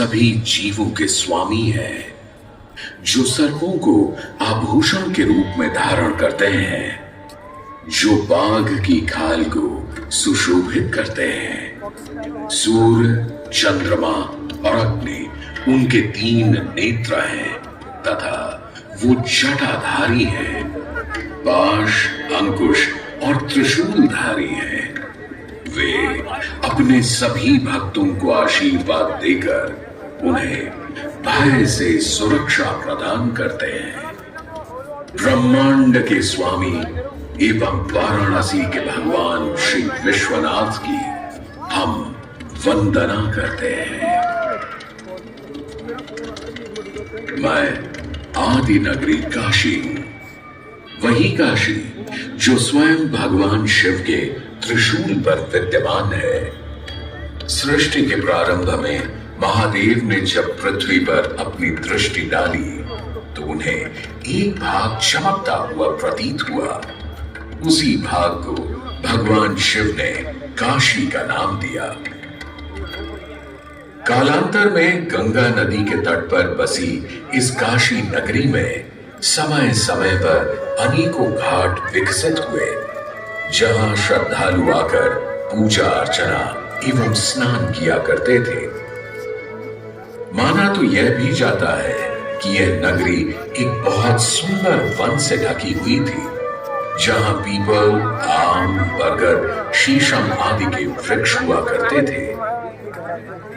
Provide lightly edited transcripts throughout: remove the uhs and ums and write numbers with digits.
सभी जीवों के स्वामी है, जो सर्पों को आभूषण के रूप में धारण करते हैं, जो बाघ की खाल को सुशोभित करते हैं। सूर्य, चंद्रमा और अग्नि उनके 3 नेत्र हैं तथा वो जटाधारी हैं, पाश, अंकुश और त्रिशूलधारी हैं। वे अपने सभी भक्तों को आशीर्वाद देकर उन्हें भय से सुरक्षा प्रदान करते हैं। ब्रह्मांड के स्वामी एवं वाराणसी के भगवान श्री विश्वनाथ की हम वंदना करते हैं। मैं आदि नगरी काशी, वही काशी जो स्वयं भगवान शिव के त्रिशूल पर विद्यमान है। सृष्टि के प्रारंभ में महादेव ने जब पृथ्वी पर अपनी दृष्टि डाली तो उन्हें एक भाग चमकता हुआ प्रतीत हुआ। उसी भाग को भगवान शिव ने काशी का नाम दिया। कालांतर में गंगा नदी के तट पर बसी इस काशी नगरी में समय समय पर अनेकों घाट विकसित हुए, जहां श्रद्धालु आकर पूजा अर्चना एवं स्नान किया करते थे। माना तो यह भी जाता है कि यह नगरी एक बहुत सुंदर वन से ढकी हुई थी, जहां पीपल, आम, बरगद, शीशम आदि के वृक्ष हुआ करते थे,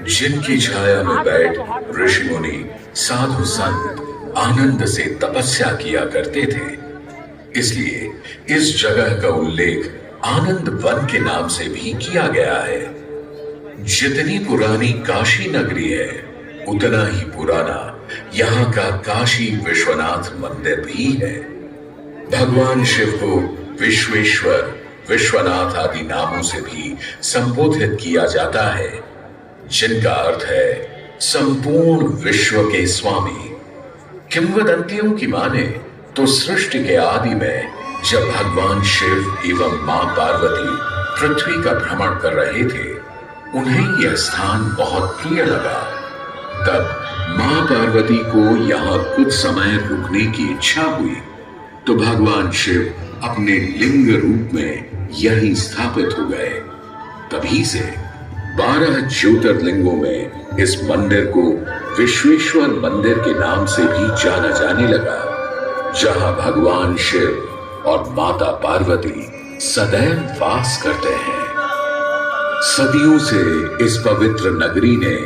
जिनकी छाया में बैठ ऋषि मुनि, साधु संत आनंद से तपस्या किया करते थे। इसलिए इस जगह का उल्लेख आनंद वन के नाम से भी किया गया है। जितनी पुरानी काशी नगरी है, उतना ही पुराना यहाँ का काशी विश्वनाथ मंदिर भी है। भगवान शिव को विश्वेश्वर, विश्वनाथ आदि नामों से भी संबोधित किया जाता है, जिनका अर्थ है संपूर्ण विश्व के स्वामी। किंवदंतियों की माने तो सृष्टि के आदि में जब भगवान शिव एवं मां पार्वती पृथ्वी का भ्रमण कर रहे थे, उन्हें यह स्थान बहुत प्रिय लगा। तब मां पार्वती को यहाँ कुछ समय रुकने की इच्छा हुई, तो भगवान शिव अपने लिंग रूप में यहीं स्थापित हो गए। तभी से 12 ज्योतिर्लिंगों में इस मंदिर को विश्वेश्वर मंदिर के नाम से भी जाना जाने लगा, जहां भगवान शिव और माता पार्वती सदैव वास करते हैं। सदियों से इस पवित्र नगरी ने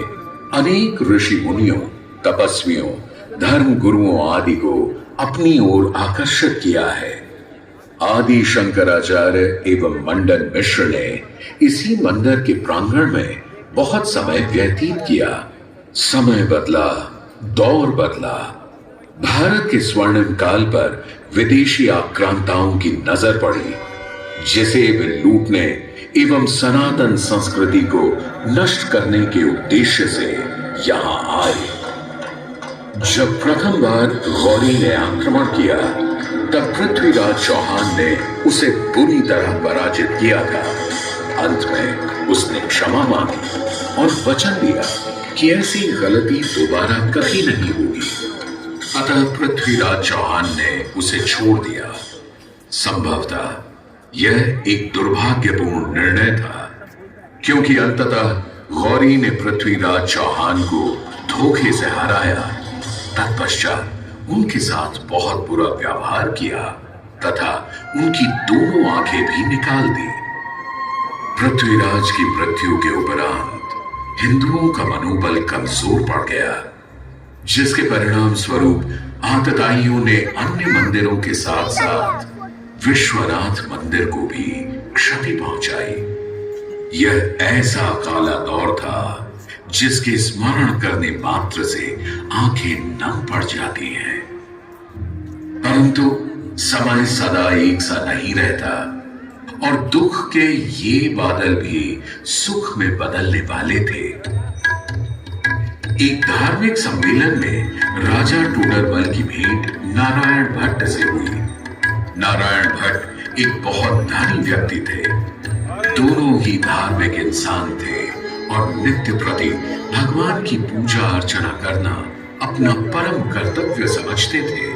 अनेक ऋषि मुनियों, तपस्वियों, धर्म गुरुओं आदि को अपनी ओर आकर्षित किया है। आदि शंकराचार्य एवं मंडन मिश्र ने इसी मंदिर के प्रांगण में बहुत समय व्यतीत किया। समय बदला, दौर बदला। भारत के स्वर्णिम काल पर विदेशी आक्रांताओं की नजर पड़ी, जिसे वे लूटने एवं सनातन संस्कृति को नष्ट करने के उद्देश्य से यहां आए। जब प्रथम बार गौरी ने आक्रमण किया, तब पृथ्वीराज चौहान ने उसे बुरी तरह पराजित किया था। अंत में उसने क्षमा मांगी और वचन दिया कि ऐसी गलती दोबारा कभी नहीं होगी। अतः पृथ्वीराज चौहान ने उसे छोड़ दिया। संभवतः यह एक दुर्भाग्यपूर्ण निर्णय था, क्योंकि अंततः गौरी ने पृथ्वीराज चौहान को धोखे से हराया। तत्पश्चात उनके साथ बहुत बुरा व्यवहार किया तथा उनकी दोनों आंखें भी निकाल दी। पृथ्वीराज की मृत्यु के उपरांत हिंदुओं का मनोबल कमजोर पड़ गया, जिसके परिणाम स्वरूप आतताइयों ने अन्य मंदिरों के साथ साथ विश्वनाथ मंदिर को भी क्षति पहुंचाई। यह ऐसा काला दौर था जिसके स्मरण करने मात्र से आंखें नम पड़ जाती हैं। परंतु समय सदा एक सा नहीं रहता और दुख के ये बादल भी सुख में बदलने वाले थे। एक धार्मिक सम्मेलन में राजा टोडरमल की भेंट नारायण भट्ट से हुई। नारायण भट्ट एक बहुत धनी व्यक्ति थे। दोनों ही धार्मिक इंसान थे और नित्य प्रति भगवान की पूजा अर्चना करना अपना परम कर्तव्य समझते थे।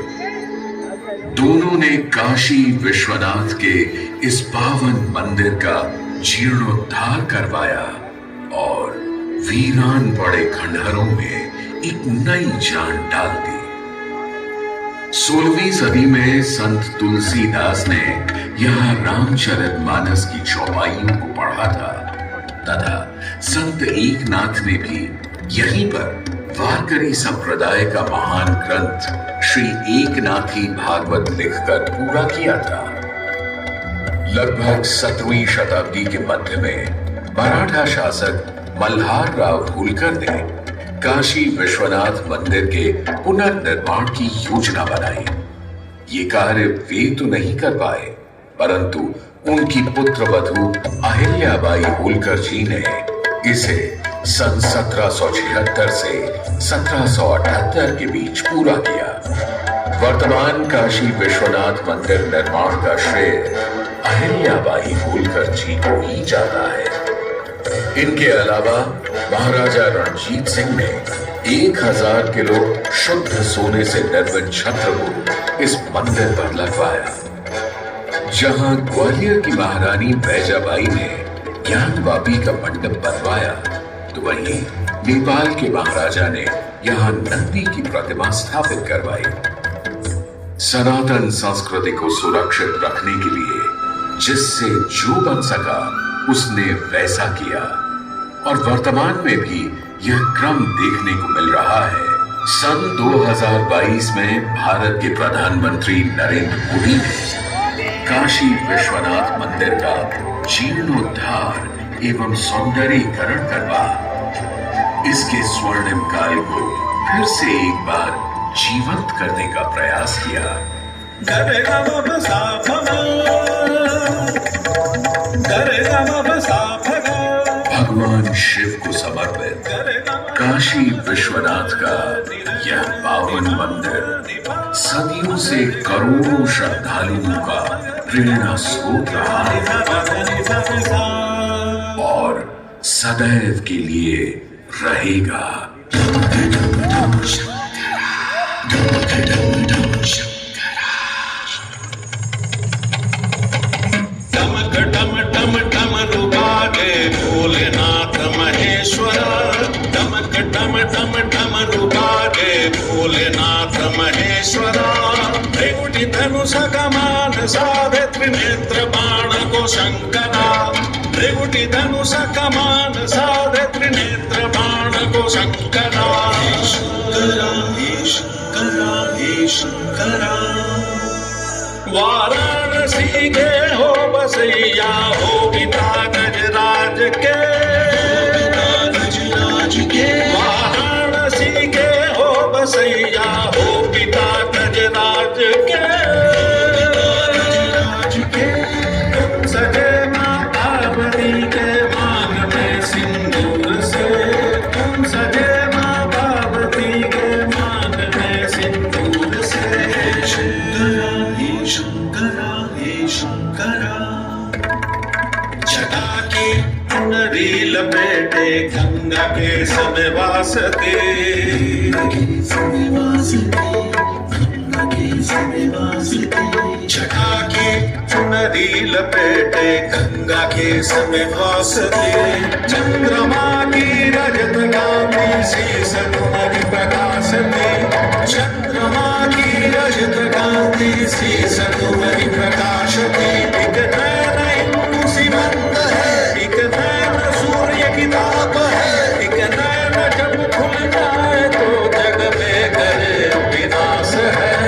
दोनों ने काशी विश्वनाथ के इस पावन मंदिर का जीर्णोद्धार करवाया और वीरान पड़े खंडहरों में एक नई जान डाल दी। 16वीं सदी में संत तुलसीदास ने यहाँ रामचरितमानस की चौपाइयों को पढ़ा था तथा संत एकनाथ ने भी यहीं पर वारकरी संप्रदाय का महान ग्रंथ श्री एकनाथी भागवत लिखकर पूरा किया था। लगभग 17वीं शताब्दी के मध्य में मराठा शासक मल्हार राव होलकर ने काशी विश्वनाथ मंदिर के पुनर्निर्माण की योजना बनाई। ये कार्य वे तो नहीं कर पाए, परंतु उनकी पुत्रवधू अहिल्याबाई होलकर जी ने इसे सन 1776 से 1778 के बीच पूरा किया। वर्तमान काशी विश्वनाथ मंदिर निर्माण का श्रेय अहिल्याबाई होलकर जी को ही जाता है। इनके अलावा महाराजा रणजीत सिंह ने 1000 किलो शुद्ध सोने से निर्मित छत्र को इस मंदिर पर लगवाया। जहां ग्वालियर की महारानी बैजाबाई ने ज्ञानवापी का मंडप बनवाया, तो वहीं नेपाल के महाराजा ने यहां नंदी की प्रतिमा स्थापित करवाई। सनातन संस्कृति को सुरक्षित रखने के लिए जिससे जो बन सका उसने वैसा किया और वर्तमान में भी यह क्रम देखने को मिल रहा है। सन 2022 में भारत के प्रधानमंत्री नरेंद्र मोदी ने काशी विश्वनाथ मंदिर का जीर्णोद्धार एवं सौंदर्यीकरण करवा इसके स्वर्णिम काल को फिर से एक बार जीवंत करने का प्रयास किया। भगवान शिव को समर्पित काशी विश्वनाथ का यह पावन मंदिर सदियों से करोड़ों श्रद्धालुओं का प्रेरणा स्रोत रहा है और सदैव के लिए रहेगा। भोलेनाथ महेश्वर डमक डम डम डम रुबागे भोलेनाथ महेश्वर त्रिकुटी धनुष कमान साधे त्रिनेत्र बाण को शंकरा त्रिकुटी धनुष कमान साधे त्रिनेत्र बाण को शंकरा शंकरा हे शंकरा हे शंकरा वाराणसी के हो बसैया हो पिता गजराज के वाराणसी के हो बसैया हो पिता गजराज के सजे माँ पार्वती के मान में सिंदूर से तुम सजे माँ पार्वती के मान में सिंदूर से शंकरा हे शंकरा जटा की चुनरी लपेटे गंगा के समय वासते जटा की चुनरी लपेटे गंगा के समय वासते चंद्रमा की रजत गामी शीस तुम्हारी प्रकाशते चंद्रमा की रजत गामी शीस तुम्हारी प्रकाशते एक नैन इंदु सीमंत है एक नैन सूर्य की ताप है एक नैन जब खुल जाए तो जग में करे विनाश है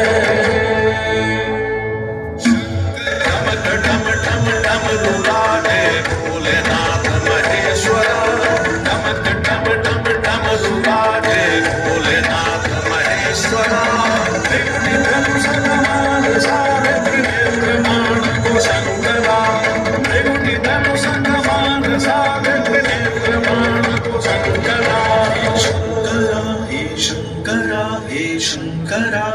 डमक डम डम डम रुबागे भोलेनाथ महेश्वर डमक डम डम डम रुबागे भोलेनाथ महेश्वर त्रिकुटी धनुष कमान साधे त्रिनेत्र बाण को शंकरा त्रिकुटी धनुष कमान साधे त्रिनेत्र बाण को शंकरा शंकरा हे शंकरा हे शंकरा